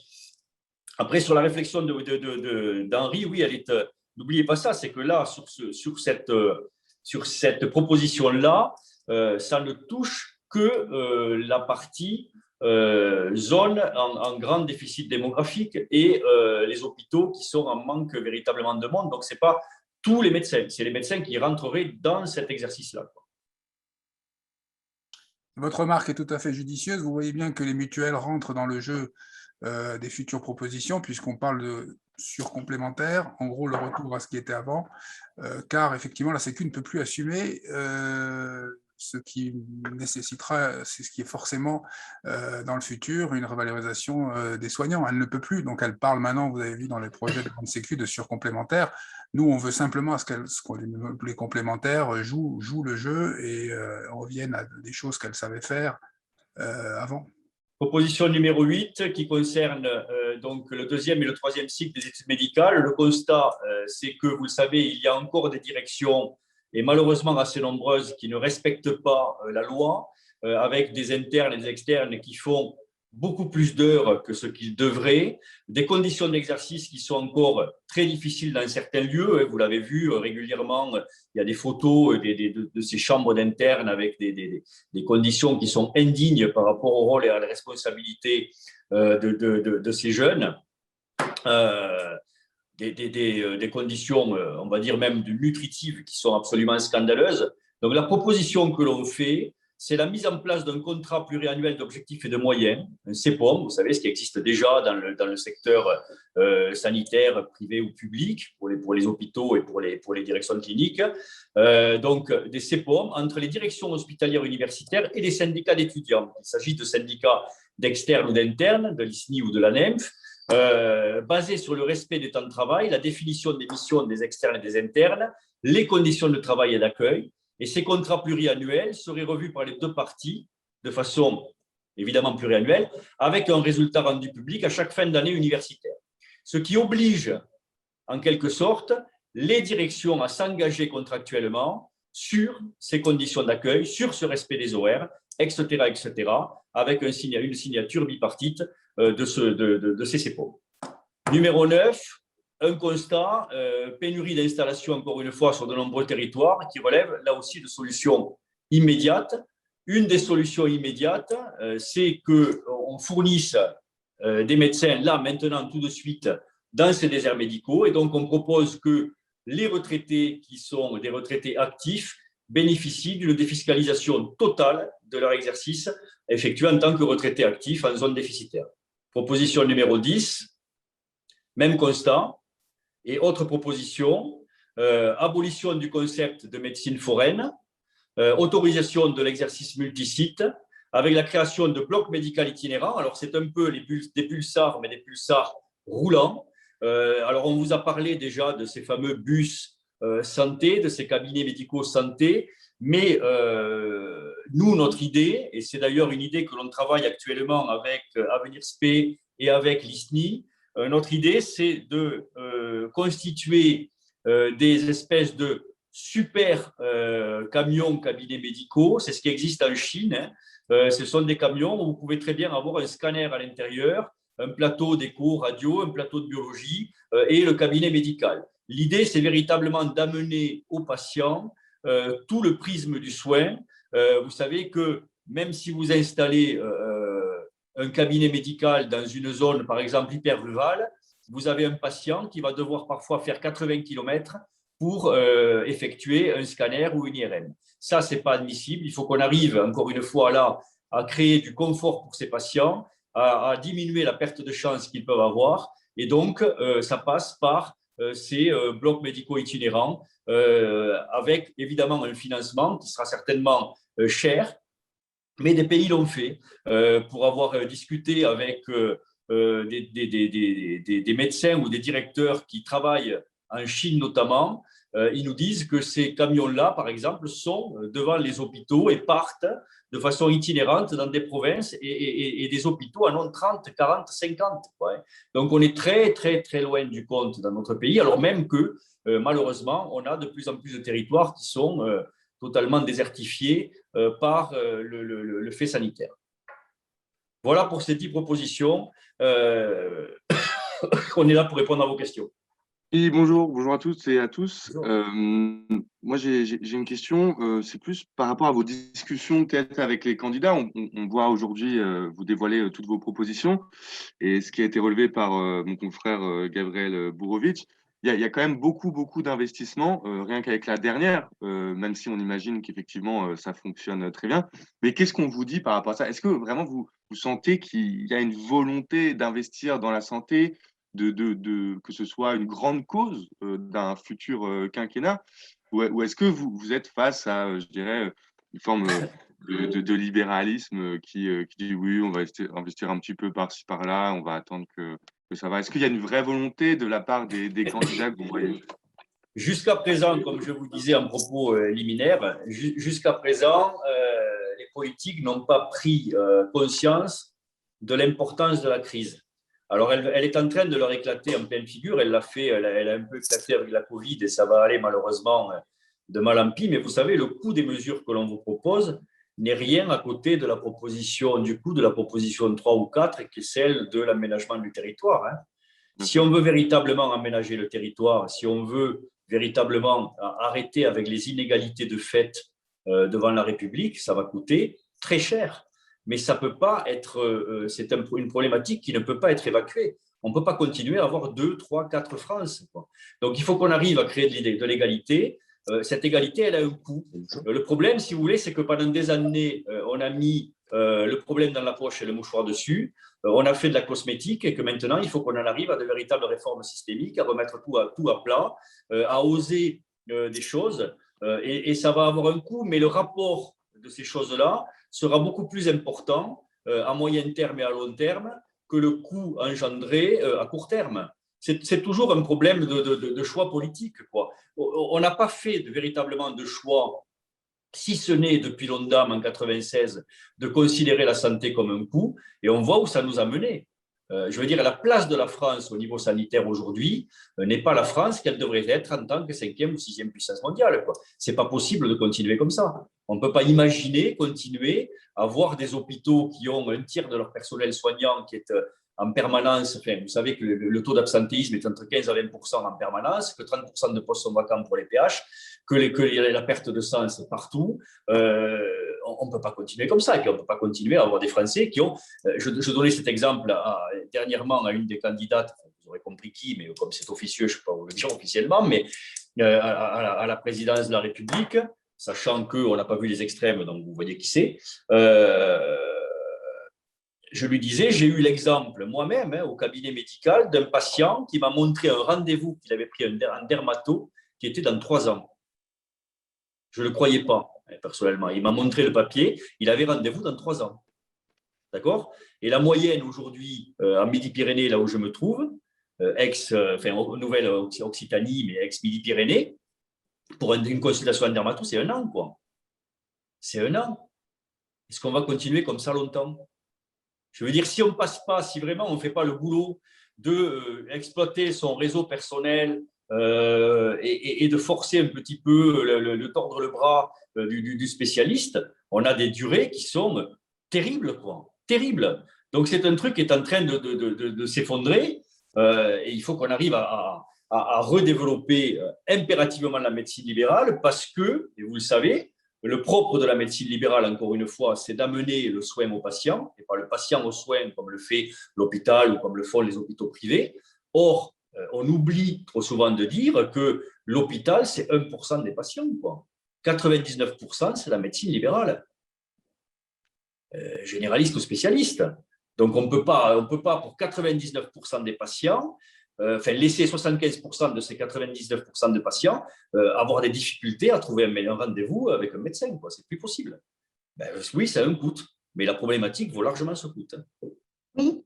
Après, sur la réflexion d'Henri, oui, elle est… N'oubliez pas ça, c'est que là, sur cette proposition-là, ça ne touche que la partie zone en grand déficit démographique et les hôpitaux qui sont en manque véritablement de monde. Donc, ce n'est pas tous les médecins, c'est les médecins qui rentreraient dans cet exercice-là. Votre remarque est tout à fait judicieuse. Vous voyez bien que les mutuelles rentrent dans le jeu des futures propositions, puisqu'on parle de surcomplémentaire, en gros le retour à ce qui était avant, car effectivement la Sécu ne peut plus assumer ce qui nécessitera, c'est ce qui est forcément dans le futur une revalorisation des soignants. Elle ne peut plus, donc elle parle maintenant, vous avez vu dans les projets de grande Sécu, de surcomplémentaire. Nous, on veut simplement que les complémentaires jouent le jeu et reviennent à des choses qu'elles savaient faire avant. Proposition numéro 8 qui concerne donc le deuxième et le troisième cycle des études médicales. Le constat, c'est que, vous le savez, il y a encore des directions, et malheureusement assez nombreuses, qui ne respectent pas la loi, avec des internes et des externes qui font beaucoup plus d'heures que ce qu'ils devraient, des conditions d'exercice qui sont encore très difficiles dans certains lieux. Vous l'avez vu régulièrement, il y a des photos de ces chambres d'internes avec des conditions qui sont indignes par rapport au rôle et à la responsabilité de ces jeunes. des conditions, on va dire même nutritives, qui sont absolument scandaleuses. Donc, la proposition que l'on fait, c'est la mise en place d'un contrat pluriannuel d'objectifs et de moyens, un CEPOM, vous savez, ce qui existe déjà dans le secteur sanitaire, privé ou public, pour les hôpitaux et pour les directions cliniques. Donc, des CEPOM entre les directions hospitalières universitaires et les syndicats d'étudiants. Il s'agit de syndicats d'externes ou d'internes, de l'ISNI ou de la NEMF, basés sur le respect des temps de travail, la définition des missions des externes et des internes, les conditions de travail et d'accueil. Et ces contrats pluriannuels seraient revus par les deux parties de façon évidemment pluriannuelle, avec un résultat rendu public à chaque fin d'année universitaire. Ce qui oblige, en quelque sorte, les directions à s'engager contractuellement sur ces conditions d'accueil, sur ce respect des horaires, etc., avec une signature bipartite de ces CEPOM. Numéro 9, un constat, pénurie d'installation, encore une fois, sur de nombreux territoires, qui relève là aussi de solutions immédiates. Une des solutions immédiates, c'est qu'on fournisse des médecins, là, maintenant, tout de suite, dans ces déserts médicaux. Et donc, on propose que les retraités qui sont des retraités actifs bénéficient d'une défiscalisation totale de leur exercice effectué en tant que retraités actifs en zone déficitaire. Proposition numéro 10, même constat. Et autre proposition, abolition du concept de médecine foraine, autorisation de l'exercice multisite, avec la création de blocs médicaux itinérants. Alors, c'est un peu des pulsars, mais des pulsars roulants. Alors, on vous a parlé déjà de ces fameux bus santé, de ces cabinets médicaux santé, mais nous, notre idée, et c'est d'ailleurs une idée que l'on travaille actuellement avec Avenir SP et avec l'ISNI, notre idée, c'est de constituer des espèces de super camions cabinets médicaux. C'est ce qui existe en Chine. Hein. Ce sont des camions où vous pouvez très bien avoir un scanner à l'intérieur, un plateau d'écho, radio, un plateau de biologie et le cabinet médical. L'idée, c'est véritablement d'amener aux patients tout le prisme du soin. Vous savez que même si vous installez un cabinet médical dans une zone, par exemple, hyper rurale, vous avez un patient qui va devoir parfois faire 80 km pour effectuer un scanner ou une IRM. Ça, ce n'est pas admissible. Il faut qu'on arrive, encore une fois, là, à créer du confort pour ces patients, à diminuer la perte de chance qu'ils peuvent avoir. Et donc, ça passe par ces blocs médicaux itinérants, avec évidemment un financement qui sera certainement cher, mais des pays l'ont fait. Pour avoir discuté avec des médecins ou des directeurs qui travaillent en Chine notamment, ils nous disent que ces camions-là, par exemple, sont devant les hôpitaux et partent de façon itinérante dans des provinces et des hôpitaux en ont 30, 40, 50. Ouais. Donc, on est très, très, très loin du compte dans notre pays, alors même que, malheureusement, on a de plus en plus de territoires qui sont totalement désertifiés par le fait sanitaire. Voilà pour ces 10 propositions. On est là pour répondre à vos questions. Oui, bonjour à toutes et à tous. Moi, j'ai une question, c'est plus par rapport à vos discussions peut-être avec les candidats. On voit aujourd'hui vous dévoiler toutes vos propositions et ce qui a été relevé par mon confrère Gabriel Bourovic. Il y a quand même beaucoup d'investissements, rien qu'avec la dernière, même si on imagine qu'effectivement ça fonctionne très bien. Mais qu'est-ce qu'on vous dit par rapport à ça? Est-ce que vraiment vous sentez qu'il y a une volonté d'investir dans la santé? Que ce soit une grande cause d'un futur quinquennat, ou est-ce que vous êtes face à, je dirais, une forme de libéralisme qui dit oui, on va investir un petit peu par-ci, par-là, on va attendre que ça va. Est-ce qu'il y a une vraie volonté de la part des candidats que vous voyez? Jusqu'à présent, comme je vous disais en propos liminaire, jusqu'à présent, les politiques n'ont pas pris conscience de l'importance de la crise. Alors, elle est en train de leur éclater en pleine figure. Elle l'a fait, elle a un peu éclaté avec la Covid et ça va aller malheureusement de mal en pis. Mais vous savez, le coût des mesures que l'on vous propose n'est rien à côté de la proposition, du coût de la proposition 3 ou 4, qui est celle de l'aménagement du territoire. Hein. Si on veut véritablement aménager le territoire, si on veut véritablement arrêter avec les inégalités de fait devant la République, ça va coûter très cher. Mais ça peut pas être, c'est une problématique qui ne peut pas être évacuée. On ne peut pas continuer à avoir 2, 3, 4 France, quoi. Donc, il faut qu'on arrive à créer de l'égalité. Cette égalité, elle a un coût. Le problème, si vous voulez, c'est que pendant des années, on a mis le problème dans la poche et le mouchoir dessus. On a fait de la cosmétique et que maintenant, il faut qu'on en arrive à de véritables réformes systémiques, à remettre tout à plat, à oser des choses. Et ça va avoir un coût, mais le rapport de ces choses-là sera beaucoup plus important à moyen terme et à long terme que le coût engendré à court terme. C'est toujours un problème de choix politique, quoi. On n'a pas fait véritablement de choix, si ce n'est depuis l'ONDAM en 96, de considérer la santé comme un coût, et on voit où ça nous a mené. Je veux dire, la place de la France au niveau sanitaire aujourd'hui n'est pas la France qu'elle devrait être en tant que 5e ou 6e puissance mondiale, quoi. C'est pas possible de continuer comme ça. On ne peut pas imaginer continuer à avoir des hôpitaux qui ont un tiers de leur personnel soignant qui est en permanence. Enfin, vous savez que le taux d'absentéisme est entre 15 à 20% en permanence, que 30% de postes sont vacants pour les PH, que la perte de sang, c'est partout. On ne peut pas continuer comme ça. Et puis on ne peut pas continuer à avoir des Français qui ont… Je donnais cet exemple dernièrement à une des candidates, vous aurez compris qui, mais comme c'est officieux, je ne peux pas vous le dire officiellement, mais à la présidence de la République, sachant qu'on n'a pas vu les extrêmes, donc vous voyez qui c'est. Je lui disais, j'ai eu l'exemple moi-même au cabinet médical d'un patient qui m'a montré un rendez-vous qu'il avait pris en dermato qui était dans 3 ans. Je ne le croyais pas, personnellement. Il m'a montré le papier, il avait rendez-vous dans 3 ans. D'accord? Et la moyenne aujourd'hui, en Midi-Pyrénées, là où je me trouve, Nouvelle-Occitanie, mais ex-Midi-Pyrénées, pour une consultation en dermato, c'est 1 an, quoi. C'est 1 an. Est-ce qu'on va continuer comme ça longtemps? Je veux dire, si on ne passe pas, si vraiment on ne fait pas le boulot d'exploiter son réseau personnel et de forcer un petit peu, de tordre le bras du spécialiste, on a des durées qui sont terribles, quoi. Terribles. Donc, c'est un truc qui est en train de s'effondrer et il faut qu'on arrive à redévelopper impérativement la médecine libérale parce que, et vous le savez, le propre de la médecine libérale, encore une fois, c'est d'amener le soin au patient, et pas le patient au soin comme le fait l'hôpital ou comme le font les hôpitaux privés. Or, on oublie trop souvent de dire que l'hôpital, c'est 1% des patients, quoi. 99%, c'est la médecine libérale, généraliste ou spécialiste. Donc, on ne peut pas, pour 99% des patients, laisser 75% de ces 99% de patients avoir des difficultés à trouver un rendez-vous avec un médecin. C'est plus possible. Oui, ça a un coût, mais la problématique vaut largement ce coût. Oui,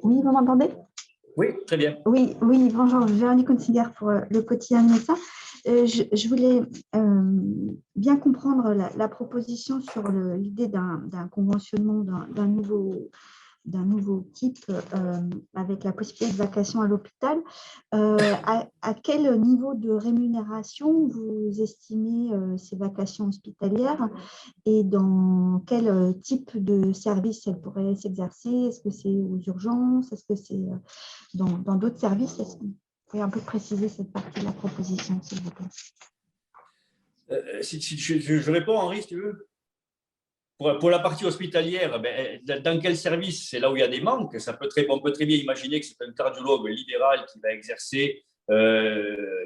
oui, vous m'entendez? Oui, très bien. Oui, oui, bonjour, Véronique Consigliere pour le quotidien médecin. Je voulais bien comprendre la proposition sur l'idée d'un conventionnement d'un nouveau type avec la possibilité de vacation à l'hôpital. À quel niveau de rémunération vous estimez ces vacations hospitalières et dans quel type de service elles pourraient s'exercer? Est-ce que c'est aux urgences? Est-ce que c'est dans d'autres services? Est-ce que vous pouvez un peu préciser cette partie de la proposition, s'il vous plaît? Je réponds, Henri, si tu veux. Pour la partie hospitalière, dans quel service? C'est là où il y a des manques. On peut très bien imaginer que c'est un cardiologue libéral qui va exercer,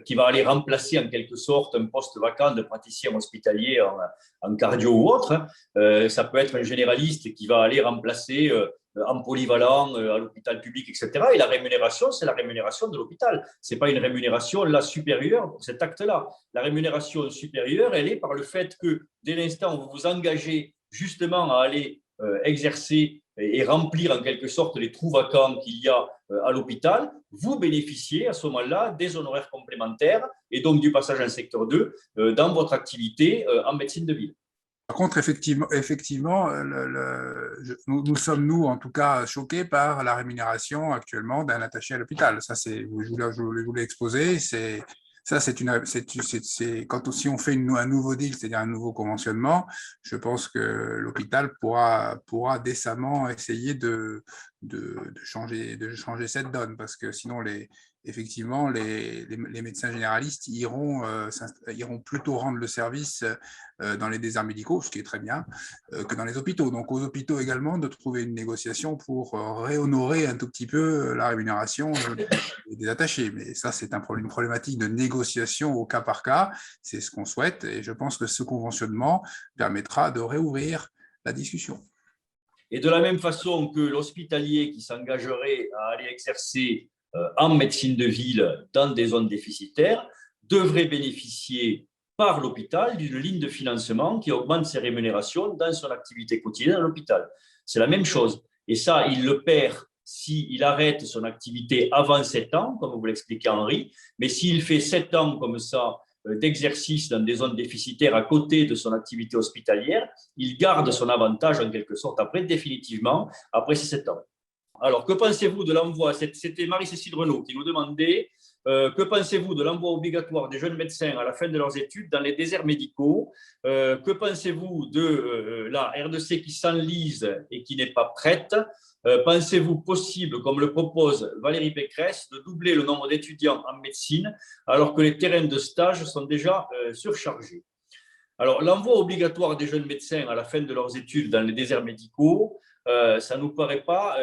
qui va aller remplacer en quelque sorte un poste vacant de praticien hospitalier en cardio ou autre. Ça peut être un généraliste qui va aller remplacer en polyvalent à l'hôpital public, etc. Et la rémunération, c'est la rémunération de l'hôpital. Ce n'est pas une rémunération là supérieure pour cet acte-là. La rémunération supérieure, elle est par le fait que dès l'instant où vous vous engagez justement à aller exercer et remplir en quelque sorte les trous vacants qu'il y a à l'hôpital, vous bénéficiez à ce moment-là des honoraires complémentaires et donc du passage en secteur 2 dans votre activité en médecine de ville. Par contre, effectivement nous sommes, nous, en tout cas, choqués par la rémunération actuellement d'un attaché à l'hôpital. Ça, je voulais exposer. Ça, si on fait un nouveau deal, c'est-à-dire un nouveau conventionnement, je pense que l'hôpital pourra décemment essayer de changer cette donne, parce que sinon effectivement, les médecins généralistes iront plutôt rendre le service dans les déserts médicaux, ce qui est très bien, que dans les hôpitaux. Donc, aux hôpitaux également, de trouver une négociation pour réhonorer un tout petit peu la rémunération des attachés. Mais ça, c'est une problématique de négociation au cas par cas. C'est ce qu'on souhaite. Et je pense que ce conventionnement permettra de réouvrir la discussion. Et de la même façon que l'hospitalier qui s'engagerait à aller exercer en médecine de ville dans des zones déficitaires devrait bénéficier par l'hôpital d'une ligne de financement qui augmente ses rémunérations dans son activité quotidienne à l'hôpital. C'est la même chose. Et ça, il le perd s'il arrête son activité avant 7 ans, comme vous l'expliquez Henri, mais s'il fait 7 ans comme ça d'exercice dans des zones déficitaires à côté de son activité hospitalière, il garde son avantage en quelque sorte après, définitivement, après ces 7 ans. Alors, que pensez-vous de l'envoi? C'était Marie-Cécile Renaud qui nous demandait que pensez-vous de l'envoi obligatoire des jeunes médecins à la fin de leurs études dans les déserts médicaux? Que pensez-vous de la RDC qui s'enlise et qui n'est pas prête? Pensez-vous possible, comme le propose Valérie Pécresse, de doubler le nombre d'étudiants en médecine alors que les terrains de stage sont déjà surchargés? Alors, l'envoi obligatoire des jeunes médecins à la fin de leurs études dans les déserts médicaux, ça ne nous paraît pas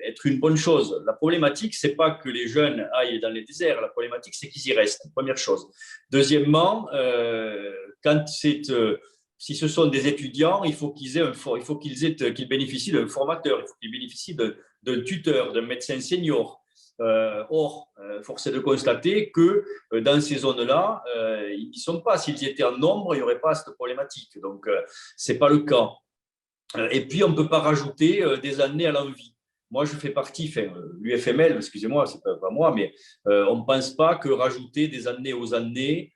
être une bonne chose. La problématique, ce n'est pas que les jeunes aillent dans les déserts, la problématique, c'est qu'ils y restent, première chose. Deuxièmement, si ce sont des étudiants, il faut qu'ils bénéficient d'un formateur, il faut qu'ils bénéficient d'un tuteur, d'un médecin senior. Or, force est de constater que dans ces zones-là, ils n'y sont pas. S'ils y étaient en nombre, il n'y aurait pas cette problématique. Donc, ce n'est pas le cas. Et puis, on ne peut pas rajouter des années à l'envie. Moi, je fais partie, l'UFML, excusez-moi, ce n'est pas moi, mais on ne pense pas que rajouter des années aux années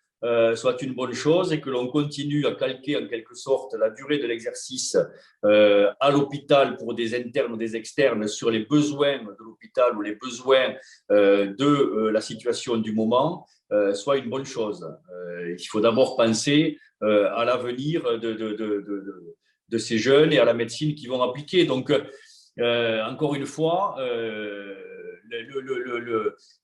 soit une bonne chose et que l'on continue à calquer en quelque sorte la durée de l'exercice à l'hôpital pour des internes ou des externes sur les besoins de l'hôpital ou les besoins de la situation du moment soit une bonne chose. Il faut d'abord penser à l'avenir de ces jeunes et à la médecine qu'ils vont appliquer. Donc, encore une fois,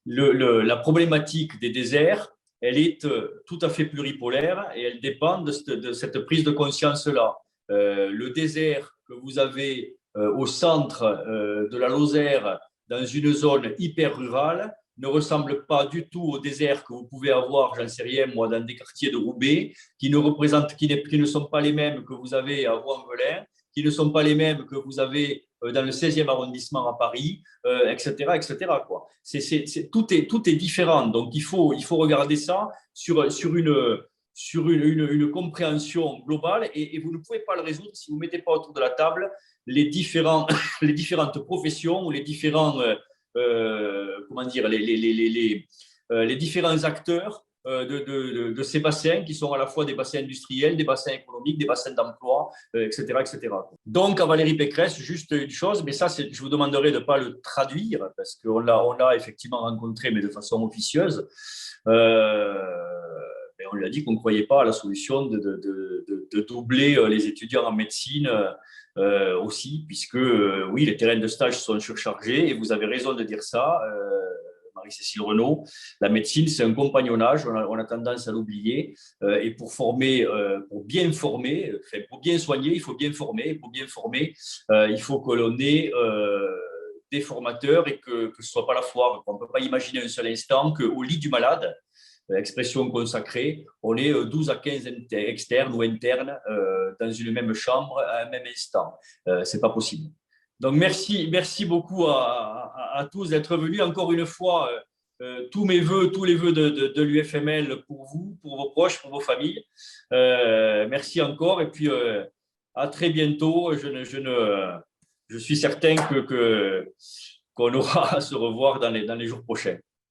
la problématique des déserts, elle est tout à fait pluripolaire et elle dépend de cette prise de conscience-là. Le désert que vous avez au centre de la Lozère, dans une zone hyper rurale, ne ressemble pas du tout au désert que vous pouvez avoir, j'en sais rien, moi, dans des quartiers de Roubaix, qui ne sont pas les mêmes que vous avez à Rouen-Velin, qui ne sont pas les mêmes que vous avez dans le 16e arrondissement à Paris, etc. etc. quoi. Tout est différent. Donc, il faut regarder ça sur une compréhension globale et vous ne pouvez pas le résoudre si vous ne mettez pas autour de la table les différentes professions ou les différents les différents acteurs de ces bassins qui sont à la fois des bassins industriels, des bassins économiques, des bassins d'emploi, etc., etc. Donc, à Valérie Pécresse, juste une chose, mais ça, je vous demanderai de ne pas le traduire parce qu'on l'a effectivement rencontré, mais de façon officieuse. On lui a dit qu'on ne croyait pas à la solution de doubler les étudiants en médecine aussi, puisque oui, les terrains de stage sont surchargés et vous avez raison de dire ça. Marie-Cécile Renaud, la médecine, c'est un compagnonnage, on a tendance à l'oublier. Et pour bien former, pour bien soigner, il faut bien former. Et pour bien former, il faut que l'on ait des formateurs et que ce ne soit pas la foire. On ne peut pas imaginer un seul instant qu'au lit du malade, expression consacrée, on est 12 à 15 externes ou internes dans une même chambre à un même instant. Ce n'est pas possible. Donc, merci beaucoup à tous d'être venus. Encore une fois, tous les vœux de l'UFML pour vous, pour vos proches, pour vos familles. Merci encore. Et puis, à très bientôt. Je suis certain qu'on aura à se revoir dans les jours prochains.